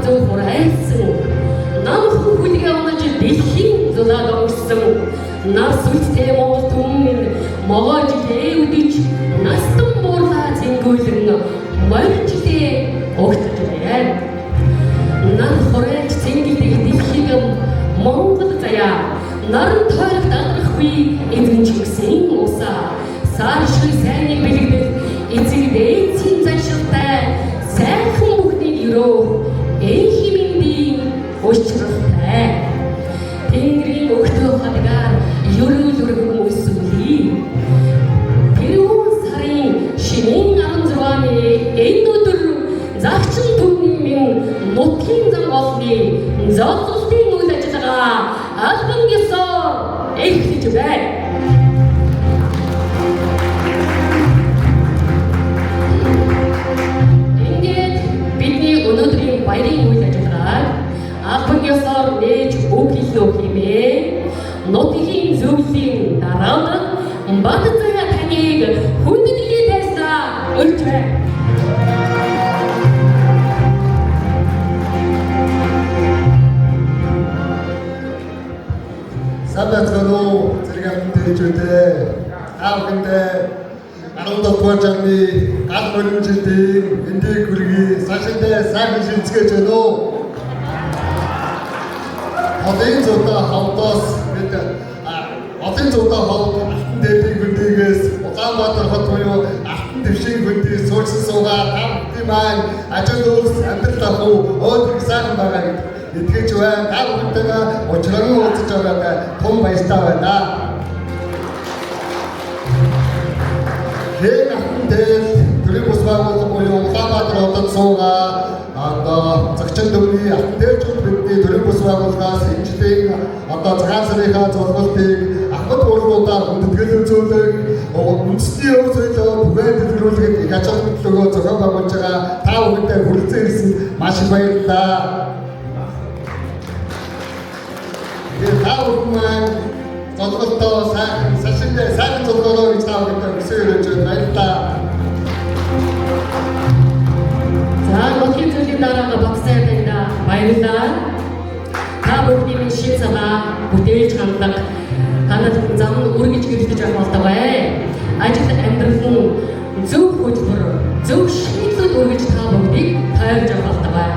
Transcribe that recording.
зөв хурайсан нам хүлгээ унаж дэлхийн зулаад өнгөрсөн нас үлдээ Монгол түмэн могоож дэвдэж настан буурлаа зингүүлэн морьчлээ огтж байна. Нар хорейч зингэлдэг дэлхийг Монгол заяа наран тойлог даграхгүй эзэн чигсэн усаа сааршгүй сайныг бэлэгдэл эцэг дээдсийн зашилтай сайхан бүхнийг өрөө эхимэндийн учралтай Тэнгэрийн өгтөө хадгаар ерөөлөр хүмүүс үлээ. Тэрүүн сарын шинийн 16-ны энэ өдөр загчин түмний минь нутгийн зам олны зоолтын үйл ажиллагаа албан ёсоор эхлэж байна. Ингээд бидний өнөөдрийн баярын үйл ажиллагааг албан ёсоор нээж өгөх хэмээн нутгийн зөвлөлийн дараад Баатархай таныг хүндэтгэл тайснаа өрж байна. Сабатгано зэрэг амтээжүүдээ аавхандаа 17-р жарны гал боломжтой эндийг хүргэе сашинтай сайхан шилжгээж байна уу? Одын зута хавтаас бид одын зута хавт алтан дээдийн хөндийгээс Улаанбаатар хот буюу алтан дэвшийн хөндий суурьсан суугаа тамхи маань ажил үйлс амьдрал ахуй өөдрөг сайхан байгаа гэдэг итгэж байна. Та бүхэндээ учран уулзаж байгаадаа тун баяртай байна. Хэн алтан дээд төрийн бус байгууллага буюу Улаанбаатар хотод суугаа загчин төвний алтан дээдчүүд бидний төрийн бус байгууллагаас инженерийн цагаан сарынхаа зорилгыг ахмад уулуудаар хүндэтгэл үзүүлэх үндэсний өв соёлоо бүхэн дэлгэрүүлэхэд их ач холбогдол өгөө зохион байгуулж байгаа та бүхэндээ хүрэлцэн ирсэн маш их баярлалаа. Та бүхэн маань зорилгоо сайхан сашинтай сайхан зорилгоо гэж та бүхэндээ хүсэж баярлалаа. За нутгийн төлөвийн дараагаа багсаа байна. Баярлалаа. Та бүхний шин санаа бүтээж хандаг танад зам үргэж гэрэлтэж авах болтугай. Ажил амьдрал нь зөв хөтөлбөр, зөв шийдлүүд үргэж та бүгдийг тойрж авах болтугай.